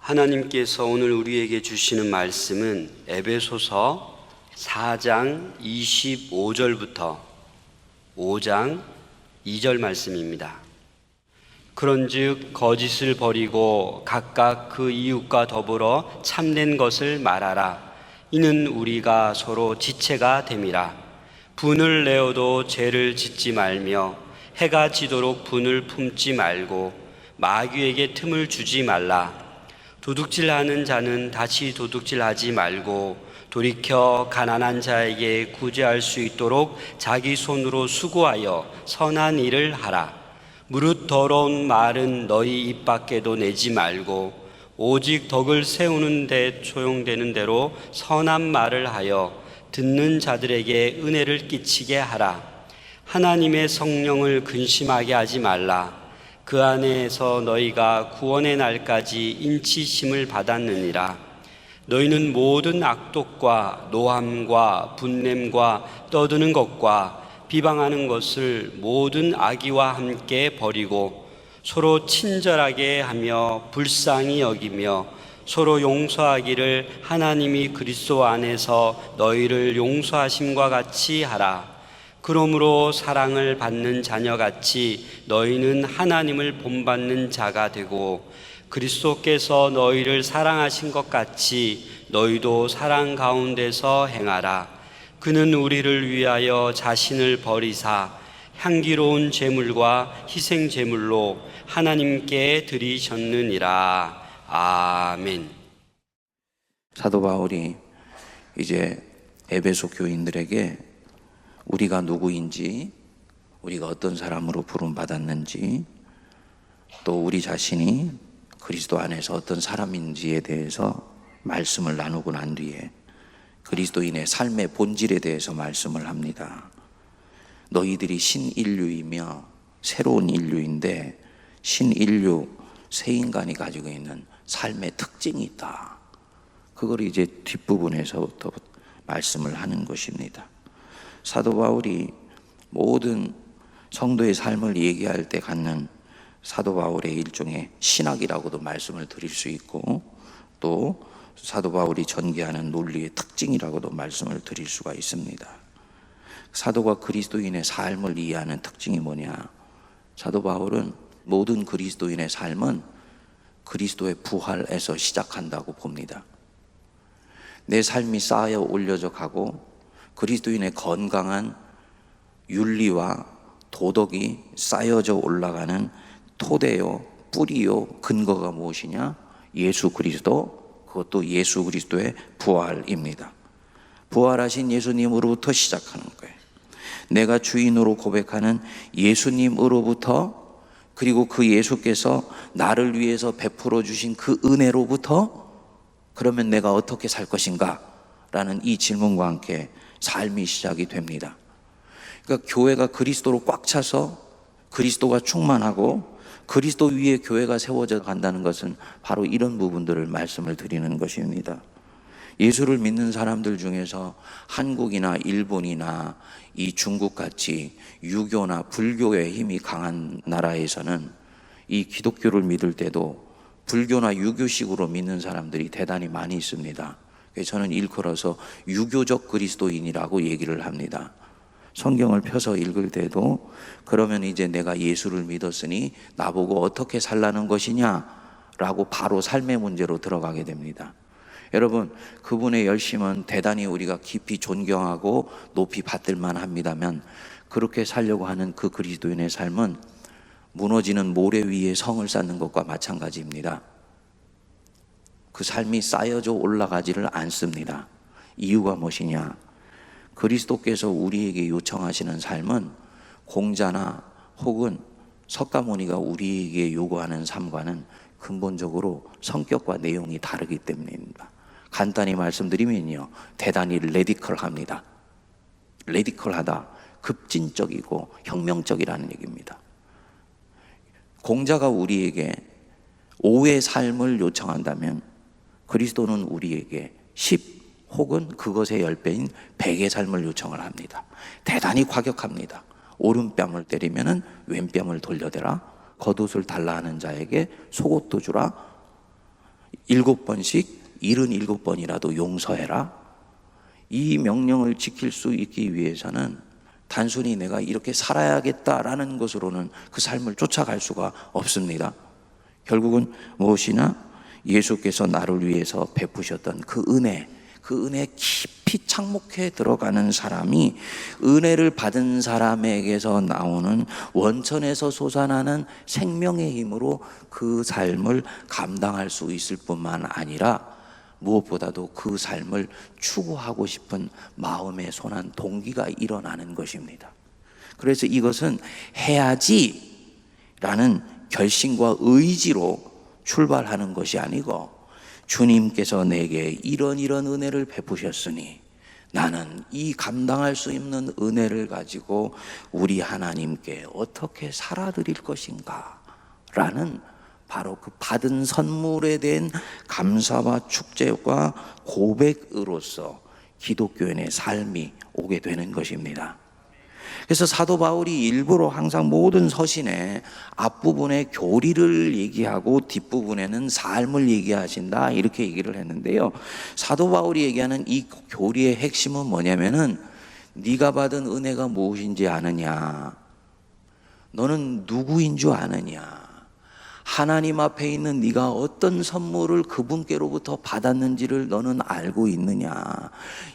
하나님께서 오늘 우리에게 주시는 말씀은 에베소서 4장 25절부터 5장 2절 말씀입니다. 그런즉 거짓을 버리고 각각 그 이웃과 더불어 참된 것을 말하라. 이는 우리가 서로 지체가 됨이라. 분을 내어도 죄를 짓지 말며 해가 지도록 분을 품지 말고 마귀에게 틈을 주지 말라. 도둑질하는 자는 다시 도둑질하지 말고 돌이켜 가난한 자에게 구제할 수 있도록 자기 손으로 수고하여 선한 일을 하라. 무릇 더러운 말은 너희 입 밖에도 내지 말고 오직 덕을 세우는 데 소용되는 대로 선한 말을 하여 듣는 자들에게 은혜를 끼치게 하라. 하나님의 성령을 근심하게 하지 말라. 그 안에서 너희가 구원의 날까지 인치심을 받았느니라. 너희는 모든 악독과 노함과 분냄과 떠드는 것과 비방하는 것을 모든 악의와 함께 버리고 서로 친절하게 하며 불쌍히 여기며 서로 용서하기를 하나님이 그리스도 안에서 너희를 용서하심과 같이 하라. 그러므로 사랑을 받는 자녀같이 너희는 하나님을 본받는 자가 되고 그리스도께서 너희를 사랑하신 것 같이 너희도 사랑 가운데서 행하라. 그는 우리를 위하여 자신을 버리사 향기로운 제물과 희생 제물로 하나님께 드리셨느니라. 아멘. 사도 바울이 이제 에베소 교인들에게 우리가 누구인지, 우리가 어떤 사람으로 부름받았는지, 또 우리 자신이 그리스도 안에서 어떤 사람인지에 대해서 말씀을 나누고 난 뒤에 그리스도인의 삶의 본질에 대해서 말씀을 합니다. 너희들이 신인류이며 새로운 인류인데 신인류, 새 인간이 가지고 있는 삶의 특징이 있다. 그걸 이제 뒷부분에서부터 말씀을 하는 것입니다. 사도 바울이 모든 성도의 삶을 얘기할 때 갖는 사도 바울의 일종의 신학이라고도 말씀을 드릴 수 있고, 또 사도 바울이 전개하는 논리의 특징이라고도 말씀을 드릴 수가 있습니다. 사도가 그리스도인의 삶을 이해하는 특징이 뭐냐? 사도 바울은 모든 그리스도인의 삶은 그리스도의 부활에서 시작한다고 봅니다. 내 삶이 쌓여 올려져 가고 그리스도인의 건강한 윤리와 도덕이 쌓여져 올라가는 토대요, 뿌리요, 근거가 무엇이냐? 예수 그리스도, 그것도 예수 그리스도의 부활입니다. 부활하신 예수님으로부터 시작하는 거예요. 내가 주인으로 고백하는 예수님으로부터, 그리고 그 예수께서 나를 위해서 베풀어 주신 그 은혜로부터, 그러면 내가 어떻게 살 것인가? 라는 이 질문과 함께 삶이 시작이 됩니다. 그러니까 교회가 그리스도로 꽉 차서 그리스도가 충만하고 그리스도 위에 교회가 세워져 간다는 것은 바로 이런 부분들을 말씀을 드리는 것입니다. 예수를 믿는 사람들 중에서 한국이나 일본이나 이 중국같이 유교나 불교의 힘이 강한 나라에서는 이 기독교를 믿을 때도 불교나 유교식으로 믿는 사람들이 대단히 많이 있습니다. 저는 일컬어서 유교적 그리스도인이라고 얘기를 합니다. 성경을 펴서 읽을 때도 그러면 이제 내가 예수를 믿었으니 나보고 어떻게 살라는 것이냐라고 바로 삶의 문제로 들어가게 됩니다. 여러분, 그분의 열심은 대단히 우리가 깊이 존경하고 높이 받들만 합니다만, 그렇게 살려고 하는 그 그리스도인의 삶은 무너지는 모래 위에 성을 쌓는 것과 마찬가지입니다. 그 삶이 쌓여져 올라가지를 않습니다. 이유가 무엇이냐? 그리스도께서 우리에게 요청하시는 삶은 공자나 혹은 석가모니가 우리에게 요구하는 삶과는 근본적으로 성격과 내용이 다르기 때문입니다. 간단히 말씀드리면요, 대단히 레디컬합니다. 레디컬하다, 급진적이고 혁명적이라는 얘기입니다. 공자가 우리에게 5의 삶을 요청한다면 그리스도는 우리에게 10 혹은 그것의 10배인 100의 삶을 요청을 합니다. 대단히 과격합니다. 오른뺨을 때리면 왼뺨을 돌려대라. 겉옷을 달라 하는 자에게 속옷도 주라. 7번씩 77번이라도 용서해라. 이 명령을 지킬 수 있기 위해서는 단순히 내가 이렇게 살아야겠다라는 것으로는 그 삶을 쫓아갈 수가 없습니다. 결국은 무엇이나 예수께서 나를 위해서 베푸셨던 그 은혜에 깊이 착목해 들어가는 사람이 은혜를 받은 사람에게서 나오는 원천에서 솟아나는 생명의 힘으로 그 삶을 감당할 수 있을 뿐만 아니라 무엇보다도 그 삶을 추구하고 싶은 마음의 선한 동기가 일어나는 것입니다. 그래서 이것은 해야지 라는 결심과 의지로 출발하는 것이 아니고, 주님께서 내게 이런 은혜를 베푸셨으니 나는 이 감당할 수 있는 은혜를 가지고 우리 하나님께 어떻게 살아드릴 것인가 라는 바로 그 받은 선물에 대한 감사와 축제와 고백으로서 기독교인의 삶이 오게 되는 것입니다. 그래서 사도 바울이 일부러 항상 모든 서신에 앞부분에 교리를 얘기하고 뒷부분에는 삶을 얘기하신다, 이렇게 얘기를 했는데요. 사도 바울이 얘기하는 이 교리의 핵심은 뭐냐면은, 네가 받은 은혜가 무엇인지 아느냐? 너는 누구인 줄 아느냐? 하나님 앞에 있는 네가 어떤 선물을 그분께로부터 받았는지를 너는 알고 있느냐?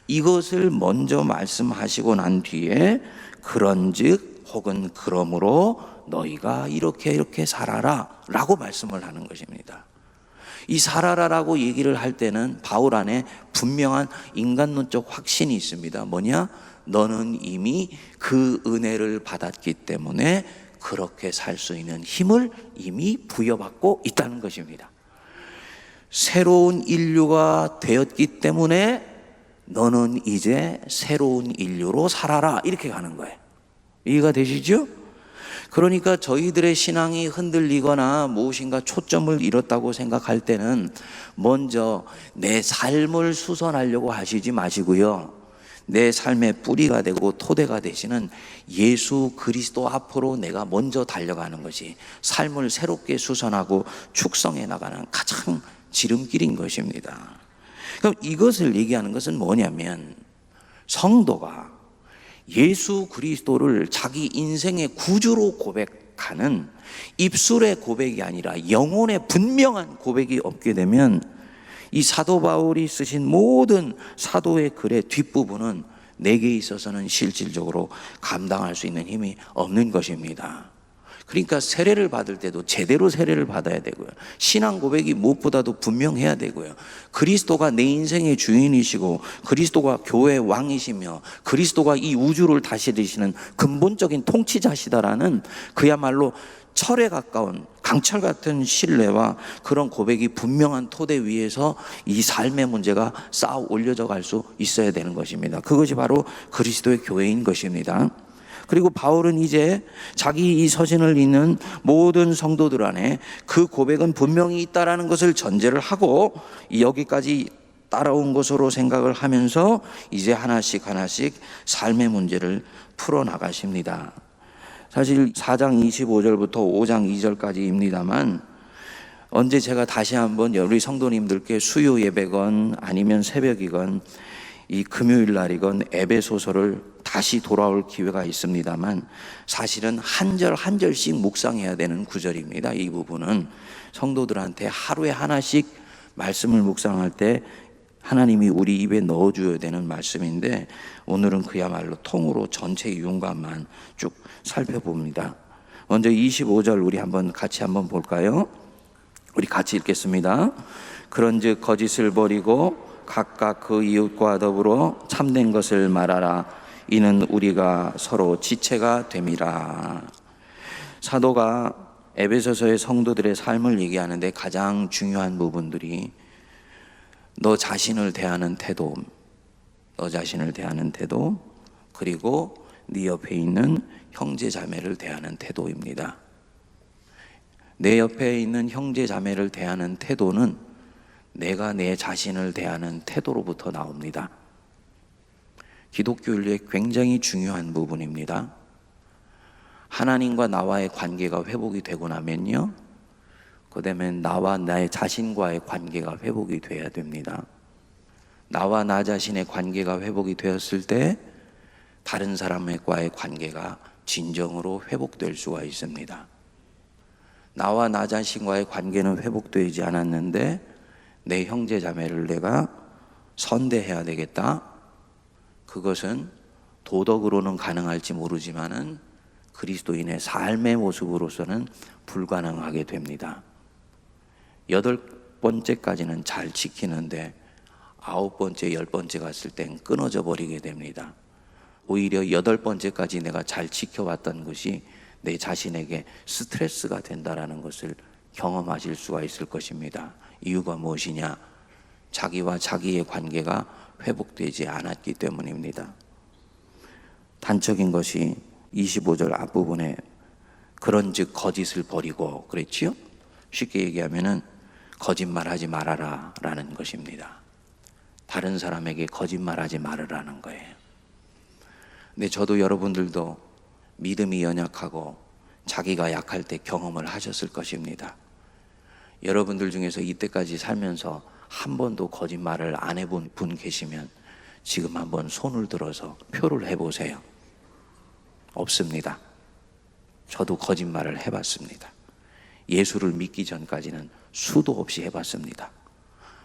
이것을 먼저 말씀하시고 난 뒤에 그런즉 혹은 그러므로 너희가 이렇게 살아라 라고 말씀을 하는 것입니다. 이 살아라라고 얘기를 할 때는 바울 안에 분명한 인간론적 확신이 있습니다. 뭐냐? 너는 이미 그 은혜를 받았기 때문에 그렇게 살 수 있는 힘을 이미 부여받고 있다는 것입니다. 새로운 인류가 되었기 때문에 너는 이제 새로운 인류로 살아라, 이렇게 가는 거예요. 이해가 되시죠? 그러니까 저희들의 신앙이 흔들리거나 무엇인가 초점을 잃었다고 생각할 때는 먼저 내 삶을 수선하려고 하시지 마시고요, 내 삶의 뿌리가 되고 토대가 되시는 예수 그리스도 앞으로 내가 먼저 달려가는 것이 삶을 새롭게 수선하고 축성해 나가는 가장 지름길인 것입니다. 그럼 이것을 얘기하는 것은 뭐냐면, 성도가 예수 그리스도를 자기 인생의 구주로 고백하는 입술의 고백이 아니라 영혼의 분명한 고백이 없게 되면 이 사도 바울이 쓰신 모든 사도의 글의 뒷부분은 내게 있어서는 실질적으로 감당할 수 있는 힘이 없는 것입니다. 그러니까 세례를 받을 때도 제대로 세례를 받아야 되고요, 신앙 고백이 무엇보다도 분명해야 되고요, 그리스도가 내 인생의 주인이시고 그리스도가 교회의 왕이시며 그리스도가 이 우주를 다스리시는 근본적인 통치자시다라는 그야말로 철에 가까운 강철 같은 신뢰와 그런 고백이 분명한 토대 위에서 이 삶의 문제가 쌓아 올려져 갈 수 있어야 되는 것입니다. 그것이 바로 그리스도의 교회인 것입니다. 그리고 바울은 이제 자기 이 서신을 읽는 모든 성도들 안에 그 고백은 분명히 있다라는 것을 전제를 하고 여기까지 따라온 것으로 생각을 하면서 이제 하나씩 삶의 문제를 풀어나가십니다. 사실 4장 25절부터 5장 2절까지입니다만, 언제 제가 다시 한번 우리 성도님들께 수요 예배건 아니면 새벽이건 이 금요일 날이건 에베소서를 다시 돌아올 기회가 있습니다만, 사실은 한 절 한 절씩 묵상해야 되는 구절입니다. 이 부분은 성도들한테 하루에 하나씩 말씀을 묵상할 때 하나님이 우리 입에 넣어줘야 되는 말씀인데, 오늘은 그야말로 통으로 전체 윤곽만 쭉 살펴봅니다. 먼저 25절 우리 같이 한번 볼까요? 우리 같이 읽겠습니다. 그런즉 거짓을 버리고 각각 그 이웃과 더불어 참된 것을 말하라. 이는 우리가 서로 지체가 됨이라. 사도가 에베소서의 성도들의 삶을 얘기하는데 가장 중요한 부분들이 너 자신을 대하는 태도, 그리고 네 옆에 있는 형제 자매를 대하는 태도입니다. 내 옆에 있는 형제 자매를 대하는 태도는 내가 내 자신을 대하는 태도로부터 나옵니다. 기독교인의 굉장히 중요한 부분입니다. 하나님과 나와의 관계가 회복이 되고 나면요, 그다음에 나와 나의 자신과의 관계가 회복이 돼야 됩니다. 나와 나 자신의 관계가 회복이 되었을 때 다른 사람과의 관계가 진정으로 회복될 수가 있습니다. 나와 나 자신과의 관계는 회복되지 않았는데 내 형제 자매를 내가 선대해야 되겠다. 그것은 도덕으로는 가능할지 모르지만은 그리스도인의 삶의 모습으로서는 불가능하게 됩니다. 8번째까지는 잘 지키는데 9번째, 10번째 갔을 땐 끊어져 버리게 됩니다. 오히려 8번째까지 내가 잘 지켜왔던 것이 내 자신에게 스트레스가 된다라는 것을 경험하실 수가 있을 것입니다. 이유가 무엇이냐? 자기와 자기의 관계가 회복되지 않았기 때문입니다. 단적인 것이 25절 앞부분에 그런즉 거짓을 버리고 그랬지요? 쉽게 얘기하면은 거짓말하지 말아라 라는 것입니다. 다른 사람에게 거짓말하지 말으라는 거예요. 근데 저도 여러분들도 믿음이 연약하고 자기가 약할 때 경험을 하셨을 것입니다. 여러분들 중에서 이때까지 살면서 한 번도 거짓말을 안 해본 분 계시면 지금 한번 손을 들어서 표를 해보세요. 없습니다. 저도 거짓말을 해봤습니다. 예수를 믿기 전까지는 수도 없이 해봤습니다.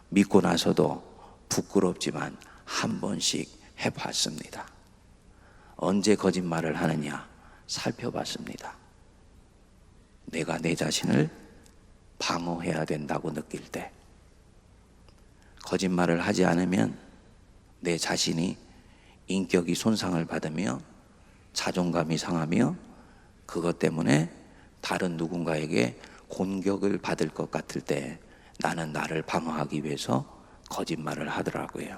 믿고 나서도 부끄럽지만 한 번씩 해봤습니다. 언제 거짓말을 하느냐 살펴봤습니다. 내가 내 자신을 방어해야 된다고 느낄 때, 거짓말을 하지 않으면 내 자신이 인격이 손상을 받으며 자존감이 상하며 그것 때문에 다른 누군가에게 공격을 받을 것 같을 때 나는 나를 방어하기 위해서 거짓말을 하더라고요.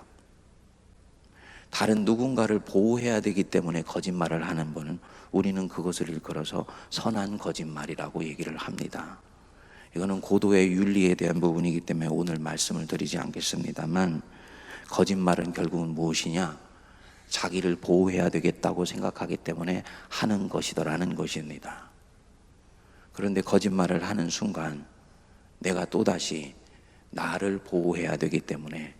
다른 누군가를 보호해야 되기 때문에 거짓말을 하는 분은 우리는 그것을 일컬어서 선한 거짓말이라고 얘기를 합니다. 이거는 고도의 윤리에 대한 부분이기 때문에 오늘 말씀을 드리지 않겠습니다만, 거짓말은 결국은 무엇이냐? 자기를 보호해야 되겠다고 생각하기 때문에 하는 것이더라는 것입니다. 그런데 거짓말을 하는 순간 내가 또다시 나를 보호해야 되기 때문에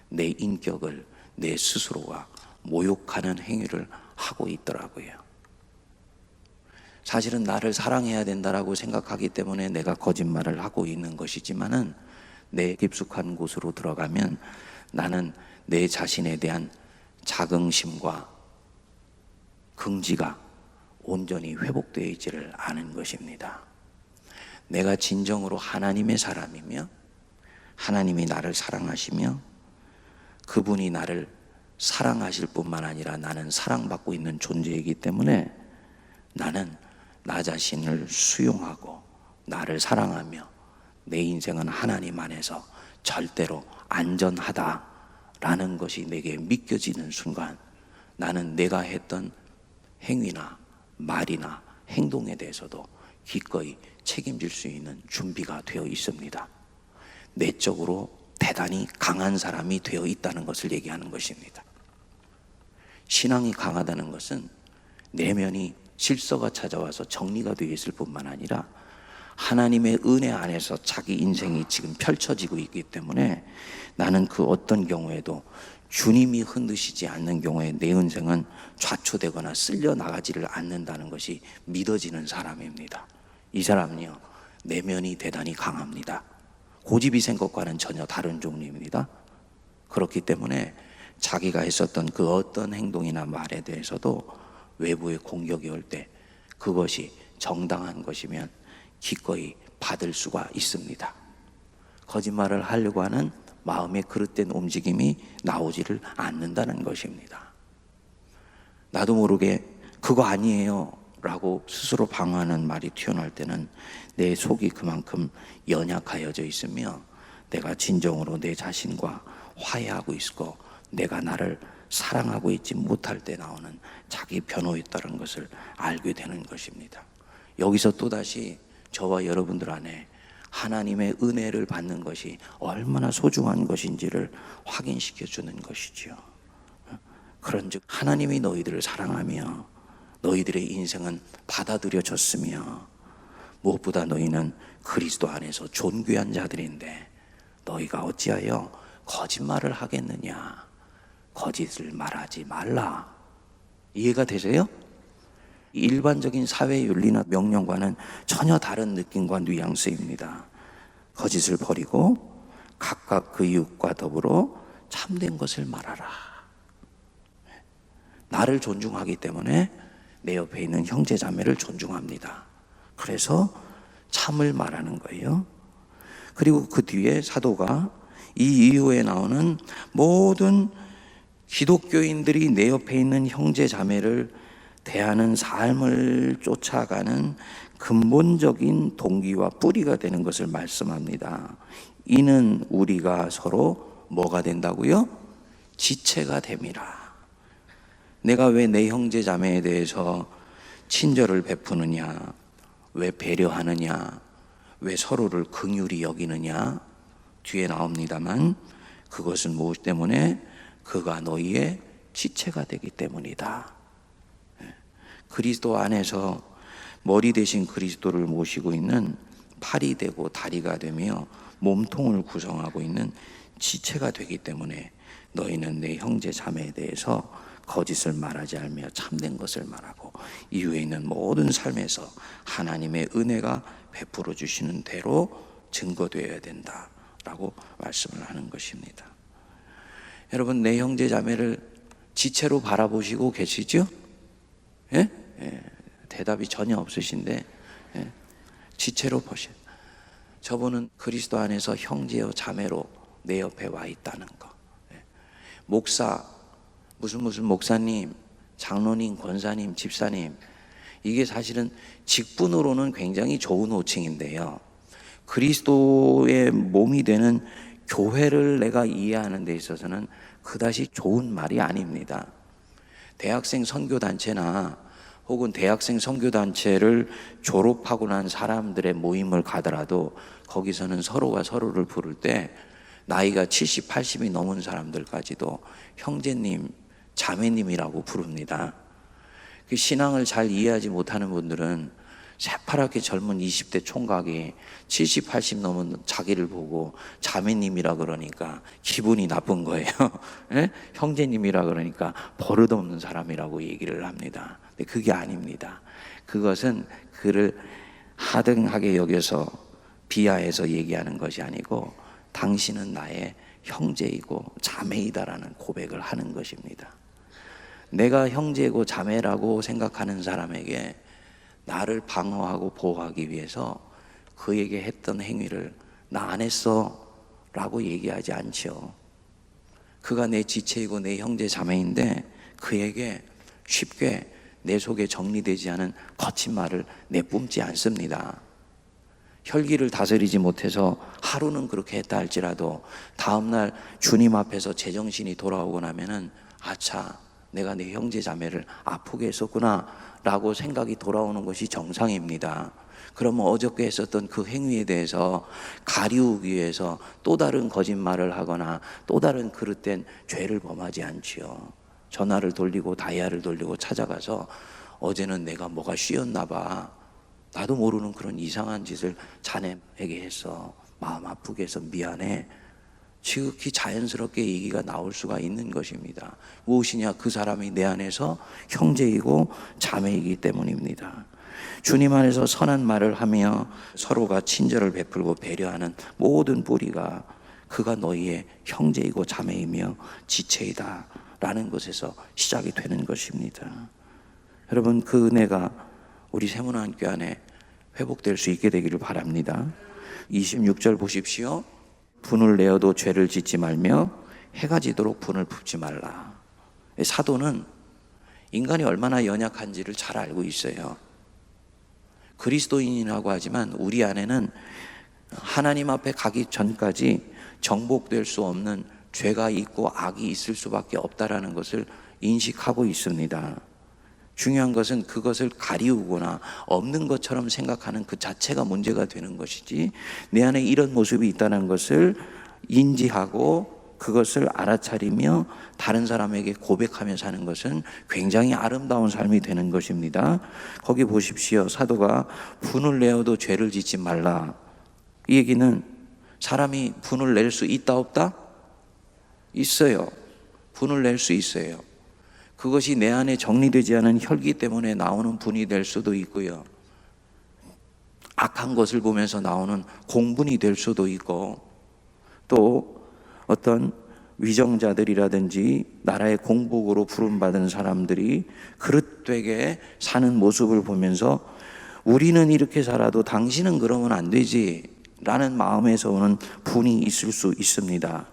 내 인격을 내 스스로가 모욕하는 행위를 하고 있더라고요. 사실은 나를 사랑해야 된다라고 생각하기 때문에 내가 거짓말을 하고 있는 것이지만은 내 깊숙한 곳으로 들어가면 나는 내 자신에 대한 자긍심과 긍지가 온전히 회복되어 있지를 않은 것입니다. 내가 진정으로 하나님의 사람이며 하나님이 나를 사랑하시며 그분이 나를 사랑하실 뿐만 아니라 나는 사랑받고 있는 존재이기 때문에 나는 나 자신을 수용하고 나를 사랑하며 내 인생은 하나님 안에서 절대로 안전하다라는 것이 내게 믿겨지는 순간 나는 내가 했던 행위나 말이나 행동에 대해서도 기꺼이 책임질 수 있는 준비가 되어 있습니다. 내적으로 대단히 강한 사람이 되어 있다는 것을 얘기하는 것입니다. 신앙이 강하다는 것은 내면이 질서가 찾아와서 정리가 되어 있을 뿐만 아니라 하나님의 은혜 안에서 자기 인생이 지금 펼쳐지고 있기 때문에 나는 그 어떤 경우에도 주님이 흔드시지 않는 경우에 내 인생은 좌초되거나 쓸려 나가지를 않는다는 것이 믿어지는 사람입니다. 이 사람은요, 내면이 대단히 강합니다. 고집이 센 것과는 전혀 다른 종류입니다. 그렇기 때문에 자기가 했었던 그 어떤 행동이나 말에 대해서도 외부의 공격이 올 때 그것이 정당한 것이면 기꺼이 받을 수가 있습니다. 거짓말을 하려고 하는 마음의 그릇된 움직임이 나오지를 않는다는 것입니다. 나도 모르게 그거 아니에요 라고 스스로 방어하는 말이 튀어나올 때는 내 속이 그만큼 연약하여져 있으며 내가 진정으로 내 자신과 화해하고 있고 내가 나를 사랑하고 있지 못할 때 나오는 자기 변호였다는 것을 알게 되는 것입니다. 여기서 또다시 저와 여러분들 안에 하나님의 은혜를 받는 것이 얼마나 소중한 것인지를 확인시켜 주는 것이지요. 그런즉 하나님이 너희들을 사랑하며 너희들의 인생은 받아들여졌으며 무엇보다 너희는 그리스도 안에서 존귀한 자들인데 너희가 어찌하여 거짓말을 하겠느냐. 거짓을 말하지 말라. 이해가 되세요? 일반적인 사회 윤리나 명령과는 전혀 다른 느낌과 뉘앙스입니다. 거짓을 버리고 각각 그 이웃과 더불어 참된 것을 말하라. 나를 존중하기 때문에 내 옆에 있는 형제 자매를 존중합니다. 그래서 참을 말하는 거예요. 그리고 그 뒤에 사도가 이 이후에 나오는 모든 기독교인들이 내 옆에 있는 형제 자매를 대하는 삶을 쫓아가는 근본적인 동기와 뿌리가 되는 것을 말씀합니다. 이는 우리가 서로 뭐가 된다고요? 지체가 됨이라. 내가 왜 내 형제 자매에 대해서 친절을 베푸느냐, 왜 배려하느냐, 왜 서로를 긍휼히 여기느냐, 뒤에 나옵니다만 그것은 무엇 때문에? 그가 너희의 지체가 되기 때문이다. 그리스도 안에서 머리 대신 그리스도를 모시고 있는 팔이 되고 다리가 되며 몸통을 구성하고 있는 지체가 되기 때문에 너희는 내 형제 자매에 대해서 거짓을 말하지 않으며 참된 것을 말하고 이후에 있는 모든 삶에서 하나님의 은혜가 베풀어 주시는 대로 증거되어야 된다라고 말씀을 하는 것입니다. 여러분, 내 형제 자매를 지체로 바라보시고 계시죠? 예? 예. 대답이 전혀 없으신데, 예. 지체로 보셔. 저분은 그리스도 안에서 형제요 자매로 내 옆에 와 있다는 거. 예. 목사, 무슨 목사님, 장로님, 권사님, 집사님, 이게 사실은 직분으로는 굉장히 좋은 호칭인데요. 그리스도의 몸이 되는 교회를 내가 이해하는 데 있어서는 그다지 좋은 말이 아닙니다. 대학생 선교단체나 혹은 대학생 선교단체를 졸업하고 난 사람들의 모임을 가더라도 거기서는 서로가 서로를 부를 때 나이가 70, 80이 넘은 사람들까지도 형제님, 자매님이라고 부릅니다. 그 신앙을 잘 이해하지 못하는 분들은 새파랗게 젊은 20대 총각이 70, 80 넘은 자기를 보고 자매님이라 그러니까 기분이 나쁜 거예요. 예? 형제님이라 그러니까 버릇없는 사람이라고 얘기를 합니다. 근데 그게 아닙니다. 그것은 그를 하등하게 여겨서 비하해서 얘기하는 것이 아니고 당신은 나의 형제이고 자매이다라는 고백을 하는 것입니다. 내가 형제고 자매라고 생각하는 사람에게 나를 방어하고 보호하기 위해서 그에게 했던 행위를 나 안 했어 라고 얘기하지 않죠. 그가 내 지체이고 내 형제 자매인데 그에게 쉽게 내 속에 정리되지 않은 거친 말을 내뿜지 않습니다. 혈기를 다스리지 못해서 하루는 그렇게 했다 할지라도 다음날 주님 앞에서 제정신이 돌아오고 나면은 아차, 내가 내 형제 자매를 아프게 했었구나 라고 생각이 돌아오는 것이 정상입니다. 그러면 어저께 했었던 그 행위에 대해서 가리우기 위해서 또 다른 거짓말을 하거나 또 다른 그릇된 죄를 범하지 않지요. 전화를 돌리고 다이아를 돌리고 찾아가서 어제는 내가 뭐가 쉬었나 봐, 나도 모르는 그런 이상한 짓을 자네에게 했어, 마음 아프게 해서 미안해, 지극히 자연스럽게 얘기가 나올 수가 있는 것입니다. 무엇이냐? 그 사람이 내 안에서 형제이고 자매이기 때문입니다. 주님 안에서 선한 말을 하며 서로가 친절을 베풀고 배려하는 모든 뿌리가 그가 너희의 형제이고 자매이며 지체이다 라는 것에서 시작이 되는 것입니다. 여러분, 그 은혜가 우리 세문안교 안에 회복될 수 있게 되기를 바랍니다. 26절 보십시오. 분을 내어도 죄를 짓지 말며 해가 지도록 분을 품지 말라. 사도는 인간이 얼마나 연약한지를 잘 알고 있어요. 그리스도인이라고 하지만 우리 안에는 하나님 앞에 가기 전까지 정복될 수 없는 죄가 있고 악이 있을 수밖에 없다라는 것을 인식하고 있습니다. 중요한 것은 그것을 가리우거나 없는 것처럼 생각하는 그 자체가 문제가 되는 것이지, 내 안에 이런 모습이 있다는 것을 인지하고 그것을 알아차리며 다른 사람에게 고백하며 사는 것은 굉장히 아름다운 삶이 되는 것입니다. 거기 보십시오. 사도가 분을 내어도 죄를 짓지 말라. 이 얘기는 사람이 분을 낼 수 있다 없다? 있어요. 분을 낼 수 있어요. 그것이 내 안에 정리되지 않은 혈기 때문에 나오는 분이 될 수도 있고요, 악한 것을 보면서 나오는 공분이 될 수도 있고, 또 어떤 위정자들이라든지 나라의 공복으로 부름받은 사람들이 그릇되게 사는 모습을 보면서 우리는 이렇게 살아도 당신은 그러면 안 되지 라는 마음에서 오는 분이 있을 수 있습니다.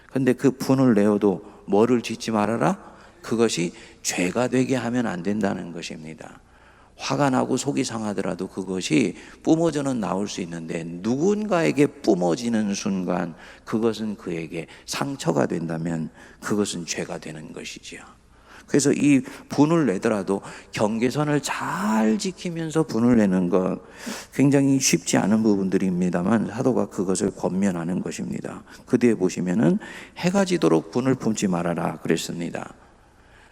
그런데 그 분을 내어도 뭐를 짓지 말아라? 그것이 죄가 되게 하면 안 된다는 것입니다. 화가 나고 속이 상하더라도 그것이 뿜어져는 나올 수 있는데 누군가에게 뿜어지는 순간 그것은 그에게 상처가 된다면 그것은 죄가 되는 것이지요. 그래서 이 분을 내더라도 경계선을 잘 지키면서 분을 내는 것 굉장히 쉽지 않은 부분들입니다만 사도가 그것을 권면하는 것입니다. 그 뒤에 보시면은 해가 지도록 분을 품지 말아라 그랬습니다.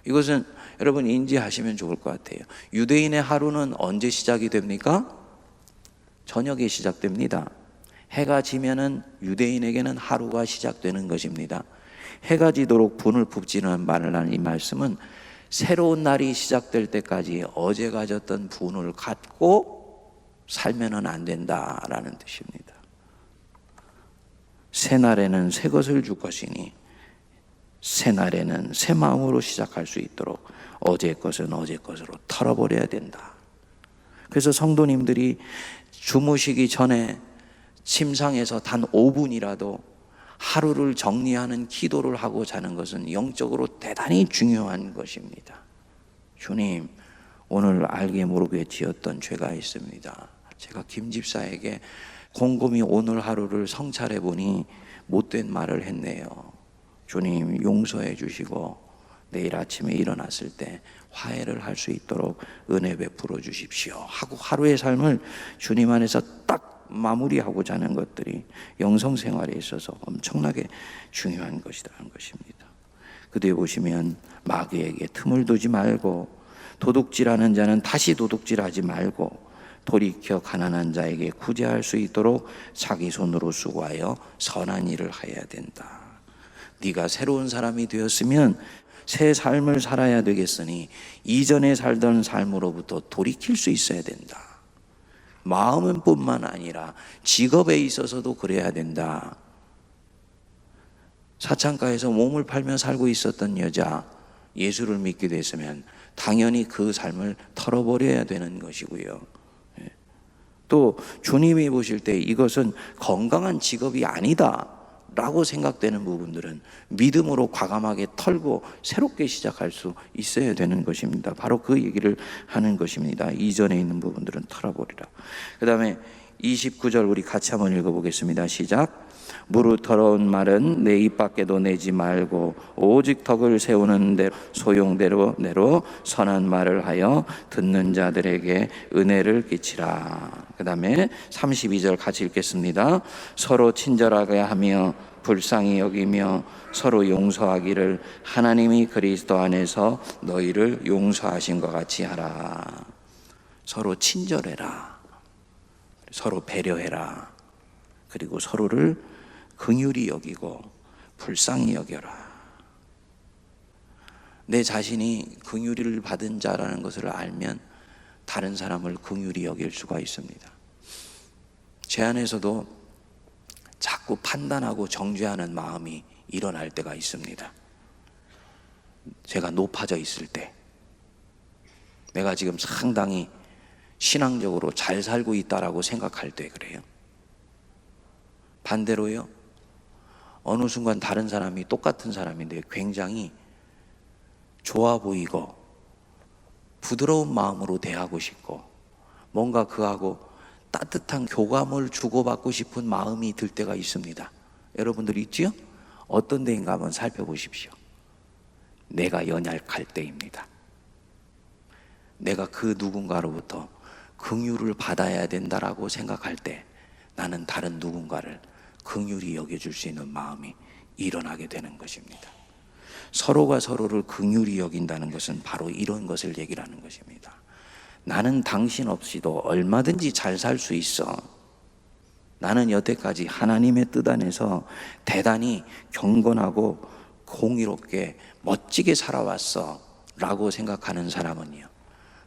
이것은 여러분 인지하시면 좋을 것 같아요. 유대인의 하루는 언제 시작이 됩니까? 저녁에 시작됩니다. 해가 지면은 유대인에게는 하루가 시작되는 것입니다. 해가 지도록 분을 품지는 말라는 이 말씀은 새로운 날이 시작될 때까지 어제 가졌던 분을 갖고 살면은 안 된다라는 뜻입니다. 새 날에는 새 것을 줄 것이니 새 날에는 새 마음으로 시작할 수 있도록 어제 것은 어제 것으로 털어버려야 된다. 그래서 성도님들이 주무시기 전에 침상에서 단 5분이라도 하루를 정리하는 기도를 하고 자는 것은 영적으로 대단히 중요한 것입니다. 주님, 오늘 알게 모르게 지었던 죄가 있습니다. 제가 김 집사에게 곰곰이 오늘 하루를 성찰해 보니 못된 말을 했네요. 주님 용서해 주시고 내일 아침에 일어났을 때 화해를 할 수 있도록 은혜 베풀어 주십시오 하고 하루의 삶을 주님 안에서 딱 마무리하고 자는 것들이 영성생활에 있어서 엄청나게 중요한 것이라는 것입니다. 그 뒤에 보시면 마귀에게 틈을 두지 말고 도둑질하는 자는 다시 도둑질하지 말고 돌이켜 가난한 자에게 구제할 수 있도록 자기 손으로 수고하여 선한 일을 해야 된다. 네가 새로운 사람이 되었으면 새 삶을 살아야 되겠으니 이전에 살던 삶으로부터 돌이킬 수 있어야 된다. 마음은 뿐만 아니라 직업에 있어서도 그래야 된다. 사창가에서 몸을 팔며 살고 있었던 여자, 예수를 믿게 됐으면 당연히 그 삶을 털어버려야 되는 것이고요. 또 주님이 보실 때 이것은 건강한 직업이 아니다 라고 생각되는 부분들은 믿음으로 과감하게 털고 새롭게 시작할 수 있어야 되는 것입니다. 바로 그 얘기를 하는 것입니다. 이전에 있는 부분들은 털어버리라. 그 다음에 29절 우리 같이 한번 읽어보겠습니다. 시작. 무릇 더러운 말은 내 입 밖에도 내지 말고 오직 덕을 세우는 대로 소용대로 내로 선한 말을 하여 듣는 자들에게 은혜를 끼치라. 그 다음에 32절 같이 읽겠습니다. 서로 친절하게 하며 불쌍히 여기며 서로 용서하기를 하나님이 그리스도 안에서 너희를 용서하신 것 같이 하라. 서로 친절해라. 서로 배려해라. 그리고 서로를 긍휼히 여기고 불쌍히 여겨라. 내 자신이 긍휼을 받은 자라는 것을 알면 다른 사람을 긍휼히 여길 수가 있습니다. 제 안에서도 자꾸 판단하고 정죄하는 마음이 일어날 때가 있습니다. 제가 높아져 있을 때, 내가 지금 상당히 신앙적으로 잘 살고 있다라고 생각할 때 그래요. 반대로요, 어느 순간 다른 사람이 똑같은 사람인데 굉장히 좋아 보이고 부드러운 마음으로 대하고 싶고 뭔가 그하고 따뜻한 교감을 주고받고 싶은 마음이 들 때가 있습니다. 여러분들 있지요? 어떤 데인가 한번 살펴보십시오. 내가 연약할 때입니다. 내가 그 누군가로부터 긍휼을 받아야 된다라고 생각할 때 나는 다른 누군가를 긍휼히 여겨줄 수 있는 마음이 일어나게 되는 것입니다. 서로가 서로를 긍휼히 여긴다는 것은 바로 이런 것을 얘기를 하는 것입니다. 나는 당신 없이도 얼마든지 잘 살 수 있어. 나는 여태까지 하나님의 뜻 안에서 대단히 경건하고 공의롭게 멋지게 살아왔어 라고 생각하는 사람은요,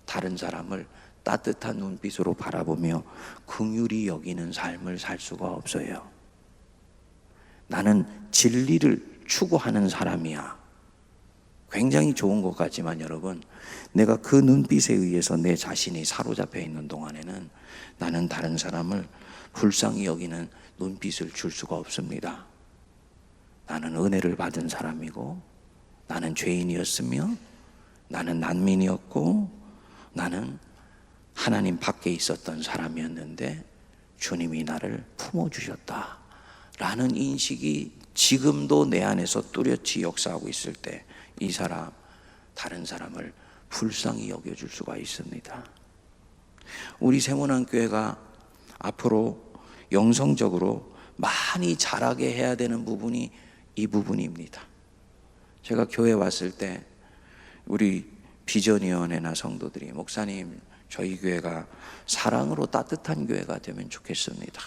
다른 사람을 따뜻한 눈빛으로 바라보며 긍휼히 여기는 삶을 살 수가 없어요. 나는 진리를 추구하는 사람이야. 굉장히 좋은 것 같지만 여러분, 내가 그 눈빛에 의해서 내 자신이 사로잡혀 있는 동안에는 나는 다른 사람을 불쌍히 여기는 눈빛을 줄 수가 없습니다. 나는 은혜를 받은 사람이고, 나는 죄인이었으며, 나는 난민이었고, 나는 하나님 밖에 있었던 사람이었는데 주님이 나를 품어주셨다 라는 인식이 지금도 내 안에서 뚜렷이 역사하고 있을 때 이 사람, 다른 사람을 불쌍히 여겨줄 수가 있습니다. 우리 세문안교회가 앞으로 영성적으로 많이 자라게 해야 되는 부분이 이 부분입니다. 제가 교회 왔을 때 우리 비전위원회나 성도들이, 목사님, 저희 교회가 사랑으로 따뜻한 교회가 되면 좋겠습니다.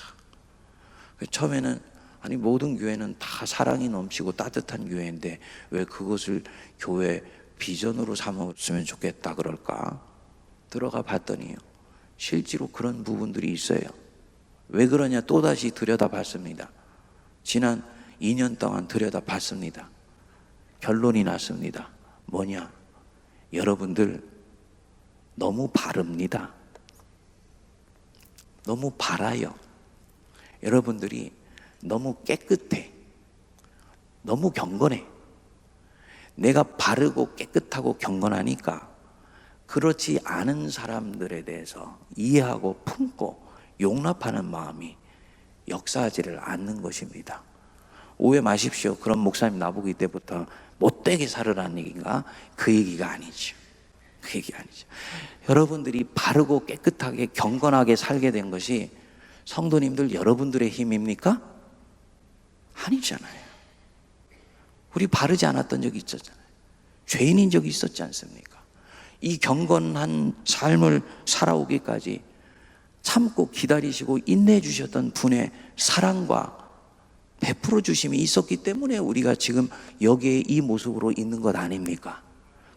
처음에는 아니, 모든 교회는 다 사랑이 넘치고 따뜻한 교회인데 왜 그것을 교회 비전으로 삼았으면 좋겠다 그럴까? 들어가 봤더니요, 실제로 그런 부분들이 있어요. 왜 그러냐 또다시 들여다봤습니다. 지난 2년 동안 들여다봤습니다. 결론이 났습니다. 뭐냐? 여러분들 너무 바릅니다. 너무 바라요. 여러분들이 너무 깨끗해. 너무 경건해. 내가 바르고 깨끗하고 경건하니까 그렇지 않은 사람들에 대해서 이해하고 품고 용납하는 마음이 역사하지를 않는 것입니다. 오해 마십시오. 그럼 목사님 나보고 이때부터 못되게 살으라는 얘기인가? 그 얘기가 아니죠. 그 얘기 아니죠. 여러분들이 바르고 깨끗하게 경건하게 살게 된 것이 성도님들 여러분들의 힘입니까? 아니잖아요. 우리 바르지 않았던 적이 있었잖아요. 죄인인 적이 있었지 않습니까? 이 경건한 삶을 살아오기까지 참고 기다리시고 인내해 주셨던 분의 사랑과 베풀어 주심이 있었기 때문에 우리가 지금 여기에 이 모습으로 있는 것 아닙니까?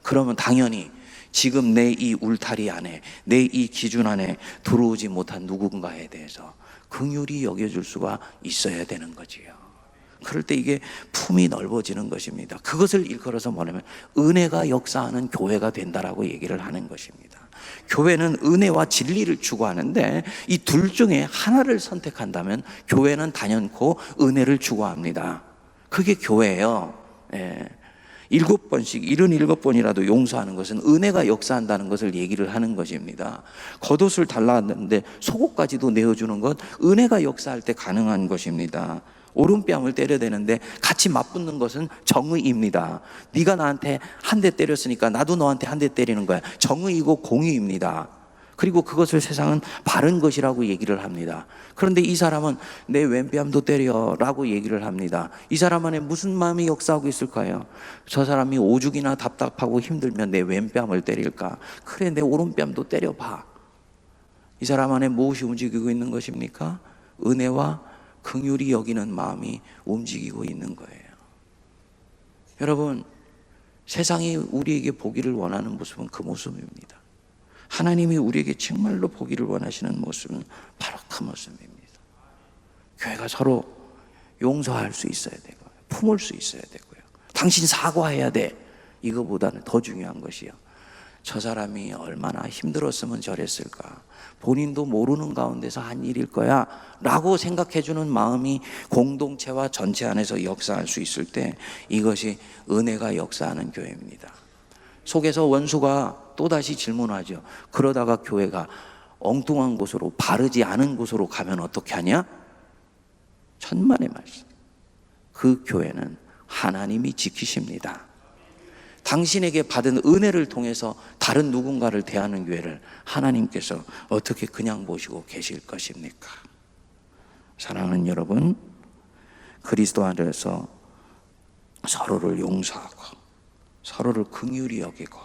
그러면 당연히 지금 내 이 울타리 안에, 내 이 기준 안에 들어오지 못한 누군가에 대해서 긍휼히 여겨줄 수가 있어야 되는 거지요. 그럴 때 이게 품이 넓어지는 것입니다. 그것을 일컬어서 뭐냐면 은혜가 역사하는 교회가 된다라고 얘기를 하는 것입니다. 교회는 은혜와 진리를 추구하는데 이 둘 중에 하나를 선택한다면 교회는 단연코 은혜를 추구합니다. 그게 교회예요. 7번씩 77번이라도 용서하는 것은 은혜가 역사한다는 것을 얘기를 하는 것입니다. 겉옷을 달라왔는데 속옷까지도 내어주는 것, 은혜가 역사할 때 가능한 것입니다. 오른뺨을 때려대는데 같이 맞붙는 것은 정의입니다. 네가 나한테 한 대 때렸으니까 나도 너한테 한 대 때리는 거야. 정의이고 공의입니다. 그리고 그것을 세상은 바른 것이라고 얘기를 합니다. 그런데 이 사람은 내 왼뺨도 때려라고 얘기를 합니다. 이 사람 안에 무슨 마음이 역사하고 있을까요? 저 사람이 오죽이나 답답하고 힘들면 내 왼뺨을 때릴까? 그래, 내 오른뺨도 때려봐. 이 사람 안에 무엇이 움직이고 있는 것입니까? 은혜와 긍휼히 여기는 마음이 움직이고 있는 거예요. 여러분, 세상이 우리에게 보기를 원하는 모습은 그 모습입니다. 하나님이 우리에게 정말로 보기를 원하시는 모습은 바로 그 모습입니다. 교회가 서로 용서할 수 있어야 되고 품을 수 있어야 되고요. 당신 사과해야 돼. 이거보다는 더 중요한 것이요, 저 사람이 얼마나 힘들었으면 저랬을까, 본인도 모르는 가운데서 한 일일 거야 라고 생각해주는 마음이 공동체와 전체 안에서 역사할 수 있을 때 이것이 은혜가 역사하는 교회입니다. 속에서 원수가 또다시 질문하죠. 그러다가 교회가 엉뚱한 곳으로, 바르지 않은 곳으로 가면 어떻게 하냐? 천만의 말씀. 그 교회는 하나님이 지키십니다. 당신에게 받은 은혜를 통해서 다른 누군가를 대하는 교회를 하나님께서 어떻게 그냥 보시고 계실 것입니까? 사랑하는 여러분, 그리스도 안에서 서로를 용서하고 서로를 긍휼히 여기고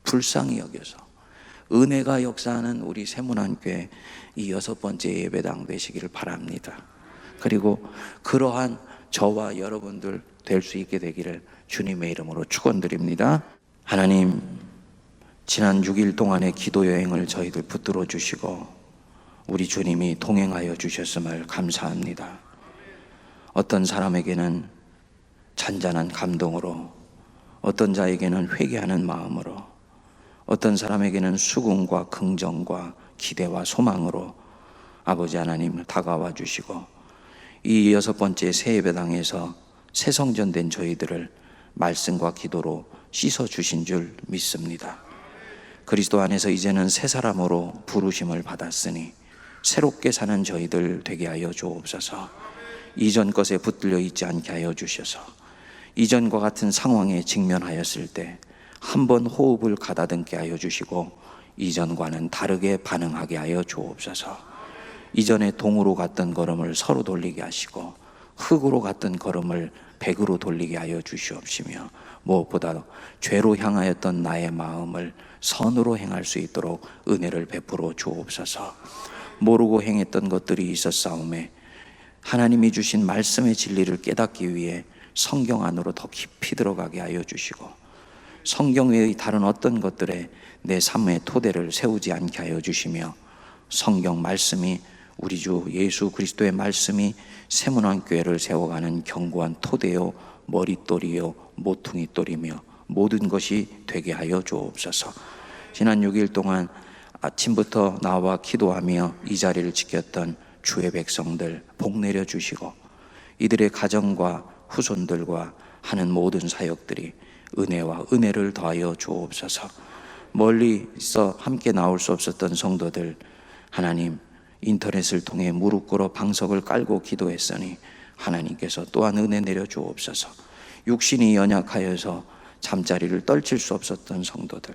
불쌍히 여겨서 은혜가 역사하는 우리 세문안교회 이 6번째 예배당 되시기를 바랍니다. 그리고 그러한 저와 여러분들 될 수 있게 되기를 주님의 이름으로 축원드립니다. 하나님, 지난 6일 동안의 기도 여행을 저희들 붙들어 주시고 우리 주님이 동행하여 주셨음을 감사합니다. 어떤 사람에게는 잔잔한 감동으로, 어떤 자에게는 회개하는 마음으로, 어떤 사람에게는 수긍과 긍정과 기대와 소망으로 아버지 하나님 다가와 주시고 이 6번째 새 예배당에서 새 성전 된 저희들을 말씀과 기도로 씻어 주신 줄 믿습니다. 그리스도 안에서 이제는 새 사람으로 부르심을 받았으니 새롭게 사는 저희들 되게 하여 주옵소서. 이전 것에 붙들려 있지 않게 하여 주셔서 이전과 같은 상황에 직면하였을 때 한 번 호흡을 가다듬게 하여 주시고 이전과는 다르게 반응하게 하여 주옵소서. 이전에 동으로 갔던 걸음을 서로 돌리게 하시고 흙으로 갔던 걸음을 백으로 돌리게 하여 주시옵시며 무엇보다 죄로 향하였던 나의 마음을 선으로 행할 수 있도록 은혜를 베풀어 주옵소서. 모르고 행했던 것들이 있었사오매 하나님이 주신 말씀의 진리를 깨닫기 위해 성경 안으로 더 깊이 들어가게 하여 주시고 성경 외의 다른 어떤 것들에 내 삶의 토대를 세우지 않게 하여 주시며 성경 말씀이 우리 주 예수 그리스도의 말씀이 세문안교회를 세워가는 견고한 토대요 머릿돌이요 모퉁이돌이며 모든 것이 되게 하여 주옵소서. 지난 6일 동안 아침부터 나와 기도하며 이 자리를 지켰던 주의 백성들 복 내려 주시고 이들의 가정과 후손들과 하는 모든 사역들이 은혜와 은혜를 더하여 주옵소서. 멀리 있어 함께 나올 수 없었던 성도들 하나님 인터넷을 통해 무릎 꿇어 방석을 깔고 기도했으니 하나님께서 또한 은혜 내려 주옵소서. 육신이 연약하여서 잠자리를 떨칠 수 없었던 성도들,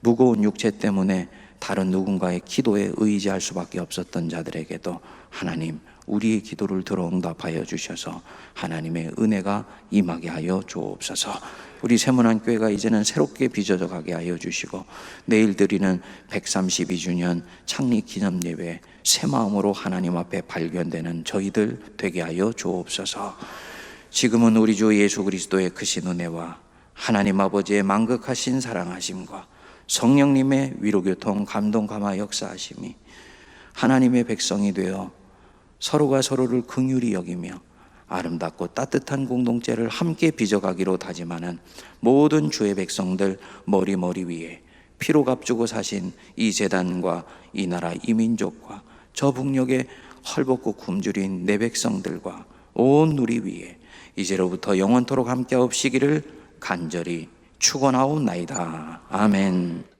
무거운 육체 때문에 다른 누군가의 기도에 의지할 수밖에 없었던 자들에게도 하나님 우리의 기도를 들어 응답하여 주셔서 하나님의 은혜가 임하게 하여 주옵소서. 우리 세문안교회가 이제는 새롭게 빚어져 가게 하여 주시고 내일 드리는 132주년 창립 기념 예배 새 마음으로 하나님 앞에 발견되는 저희들 되게 하여 주옵소서. 지금은 우리 주 예수 그리스도의 크신 은혜와 하나님 아버지의 만극하신 사랑하심과 성령님의 위로교통 감동 감화 역사하심이 하나님의 백성이 되어 서로가 서로를 긍휼히 여기며 아름답고 따뜻한 공동체를 함께 빚어가기로 다짐하는 모든 주의 백성들 머리 위에 피로 값주고 사신 이 재단과 이 나라 이 민족과 저 북녘에 헐벗고 굶주린 내 백성들과 온 누리 위에 이제로부터 영원토록 함께 없시기를 간절히 축원하옵나이다. 아멘.